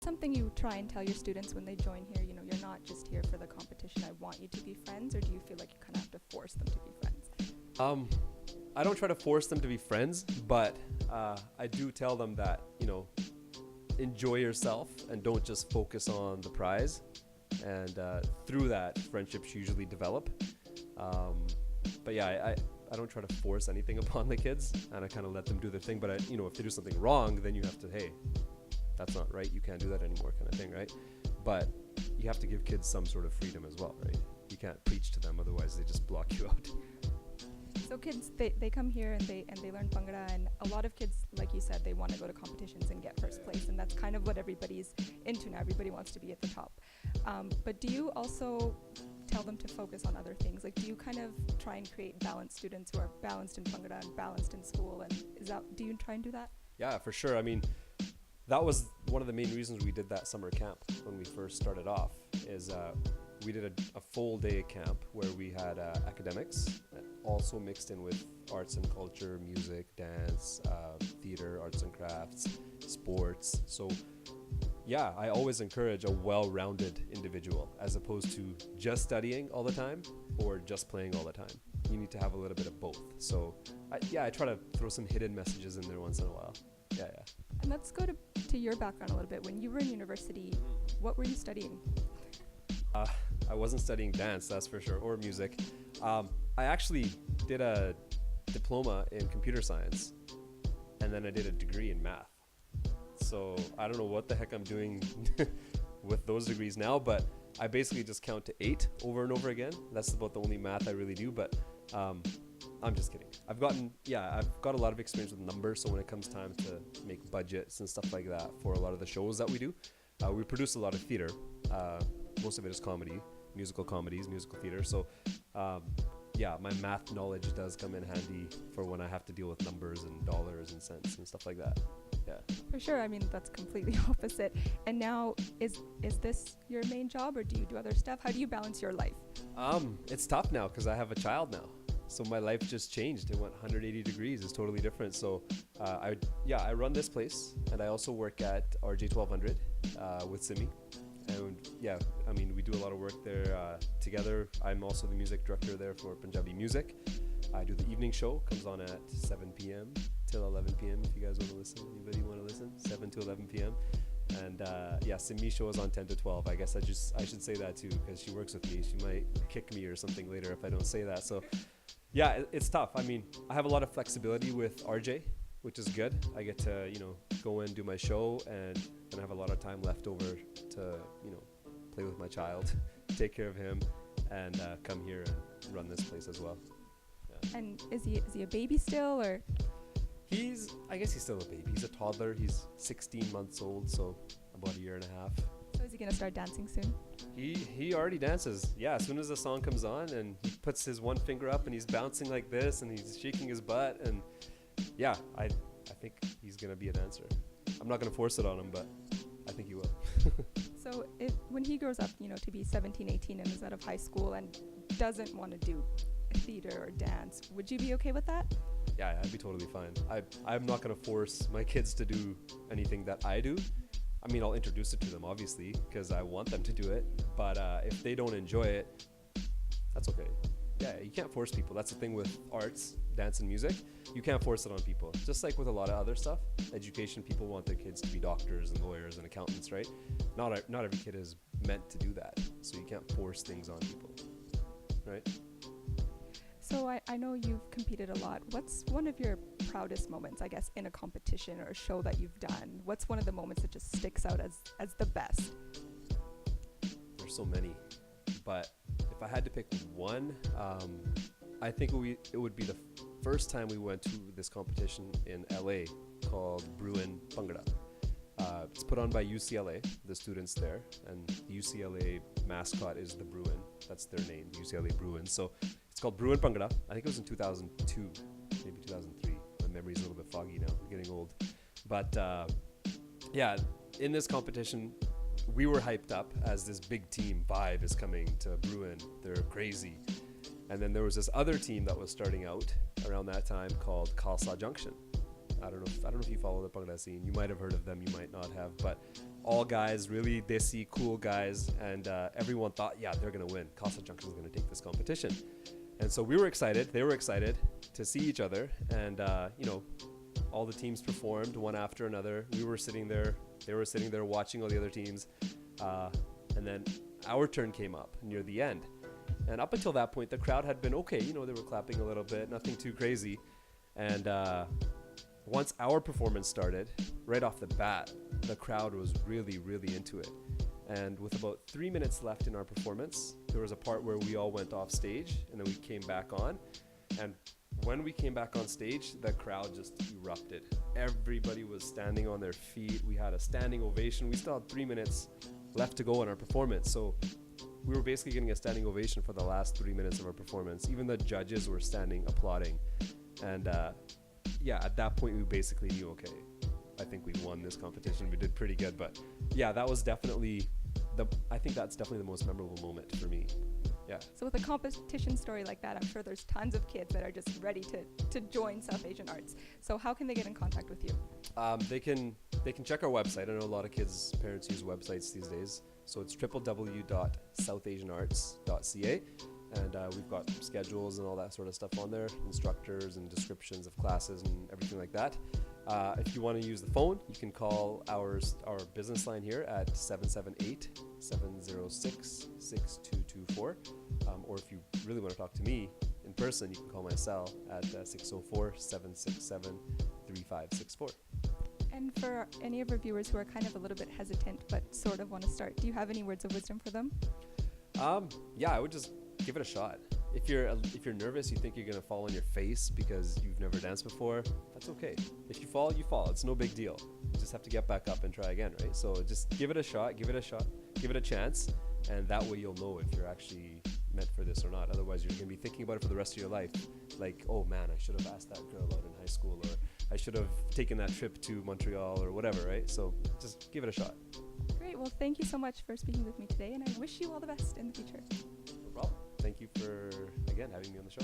something you try and tell your students when they join here? You're not just here for the competition. I want you to be friends, or do you feel like you kind of have to force them to be friends? I don't try to force them to be friends, but I do tell them that, enjoy yourself and don't just focus on the prize. And through that, friendships usually develop. But yeah, I don't try to force anything upon the kids, and I kind of let them do their thing. But if they do something wrong, then you have to, hey, that's not right. You can't do that anymore, kind of thing, right? But you have to give kids some sort of freedom as well, right? You can't preach to them, otherwise they just block you out. So kids, they come here and they learn Bhangra, and a lot of kids, like you said, they want to go to competitions and get first place, and that's kind of what everybody's into now. Everybody wants to be at the top. But do you also tell them to focus on other things? Like, do you kind of try and create balanced students who are balanced in Bhangra and balanced in school? And do you try and do that? Yeah, for sure. I mean, that was one of the main reasons we did that summer camp when we first started off, is we did a full day camp where we had academics also mixed in with arts and culture, music, dance, theater, arts and crafts, sports. So yeah, I always encourage a well-rounded individual as opposed to just studying all the time or just playing all the time. You need to have a little bit of both. So I try to throw some hidden messages in there once in a while. Yeah. And let's go to your background a little bit. When you were in university, what were you studying? I wasn't studying dance, that's for sure, or music. I actually did a diploma in computer science, and then I did a degree in math. So I don't know what the heck I'm doing with those degrees now, but I basically just count to 8 over and over again. That's about the only math I really do, but I'm just kidding. I've got a lot of experience with numbers, so when it comes time to make budgets and stuff like that for a lot of the shows that we do, we produce a lot of theater. Most of it is comedy, musical comedies, musical theater. So my math knowledge does come in handy for when I have to deal with numbers and dollars and cents and stuff like that. Yeah. For sure. I mean, that's completely opposite. And now, is this your main job, or do you do other stuff? How do you balance your life? It's tough now because I have a child now. So my life just changed. It went 180 degrees. It's totally different. So I run this place, and I also work at RJ 1200 with Simi. And yeah, I mean, we do a lot of work there together. I'm also the music director there for Punjabi music. I do the evening show, comes on at 7 p.m. till 11 p.m. if you guys want to listen. Anybody want to listen? 7 to 11 p.m. And Simi show is on 10 to 12. I guess I should say that too, because she works with me. She might kick me or something later if I don't say that. So yeah, it's tough. I mean, I have a lot of flexibility with RJ, which is good. I get to, go in, do my show, and then I have a lot of time left over to, play with my child, take care of him, and come here and run this place as well. Yeah. And is he a baby still, or? I guess he's still a baby. He's a toddler. He's 16 months old, so about a year and a half. So is he going to start dancing soon? He already dances. Yeah, as soon as the song comes on and he puts his one finger up and he's bouncing like this and he's shaking his butt, and yeah, I think he's going to be a dancer. I'm not going to force it on him, but I think he will. So when he grows up, to be 17, 18 and is out of high school and doesn't want to do theater or dance, would you be okay with that? Yeah, I'd be totally fine. I'm not going to force my kids to do anything that I do. I mean, I'll introduce it to them, obviously, because I want them to do it. But if they don't enjoy it, that's okay. Yeah, you can't force people. That's the thing with arts, dance, and music. You can't force it on people. Just like with a lot of other stuff, education, people want their kids to be doctors and lawyers and accountants, right? Not every kid is meant to do that. So you can't force things on people, right? So I know you've competed a lot. What's one of your proudest moments, I guess, in a competition or a show that you've done? What's one of the moments that just sticks out as the best? There's so many, but if I had to pick one, I think it would be the first time we went to this competition in LA called Bruin Bhangra. It's put on by UCLA, the students there, and the UCLA mascot is the Bruin. That's their name, the UCLA Bruins. So it's called Bruin Bhangra. I think it was in 2002, maybe 2003. My memory's a little bit foggy now, I'm getting old. But in this competition, we were hyped up as this big team, Vibe, is coming to Bruin. They're crazy. And then there was this other team that was starting out around that time called Khalsa Junction. I don't know if you follow the Bhangra scene. You might have heard of them, you might not have. But all guys, really desi, cool guys, and everyone thought, yeah, they're gonna win. Casa Junction is gonna take this competition, and so we were excited. They were excited to see each other, and all the teams performed one after another. We were sitting there. They were sitting there watching all the other teams, and then our turn came up near the end. And up until that point, the crowd had been okay. They were clapping a little bit, nothing too crazy. And once our performance started, right off the bat, the crowd was really, really into it. And with about 3 minutes left in our performance, there was a part where we all went off stage, and then we came back on. And when we came back on stage, the crowd just erupted. Everybody was standing on their feet. We had a standing ovation. We still had 3 minutes left to go in our performance. So we were basically getting a standing ovation for the last 3 minutes of our performance. Even the judges were standing, applauding. And at that point, we basically knew, okay, I think we won this competition. We did pretty good. But yeah, that was definitely I think that's definitely the most memorable moment for me. Yeah. So with a competition story like that, I'm sure there's tons of kids that are just ready to join South Asian Arts. So how can they get in contact with you? They can check our website. I know a lot of kids' parents use websites these days. So it's www.southasianarts.ca. And we've got schedules and all that sort of stuff on there, instructors and descriptions of classes and everything like that. If you want to use the phone, you can call our business line here at 778-706-6224. Or if you really want to talk to me in person, you can call my cell at 604-767-3564. And for any of our viewers who are kind of a little bit hesitant but sort of want to start, do you have any words of wisdom for them? Yeah, I would just give it a shot. If you're nervous, you think you're gonna fall on your face because you've never danced before, that's okay. If you fall, you fall. It's no big deal. You just have to get back up and try again, right? So just give it a shot, give it a chance, and that way you'll know if you're actually meant for this or not. Otherwise, you're gonna be thinking about it for the rest of your life. Like, oh man, I should have asked that girl out in high school, or I should have taken that trip to Montreal, or whatever, right? So just give it a shot. Great. Well, thank you so much for speaking with me today, and I wish you all the best in the future. No problem. Thank you for, again, having me on the show.